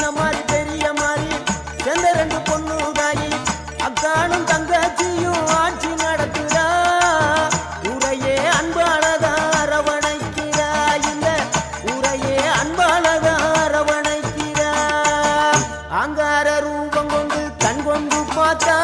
சின்ன மாதிரி பெரிய மாதிரி சேர்ந்த ரெண்டு பொண்ணு தாயி அக்கானும் தங்கச்சியும் ஆட்சி நடத்துறா. ஊரையே அன்பாலதா அரவணைக்கிறா. இந்த ஊரையே அன்பாலதா அரவணைக்கிறா. அங்கார ரூபம் கொண்டு கண் கொண்டு பார்த்தா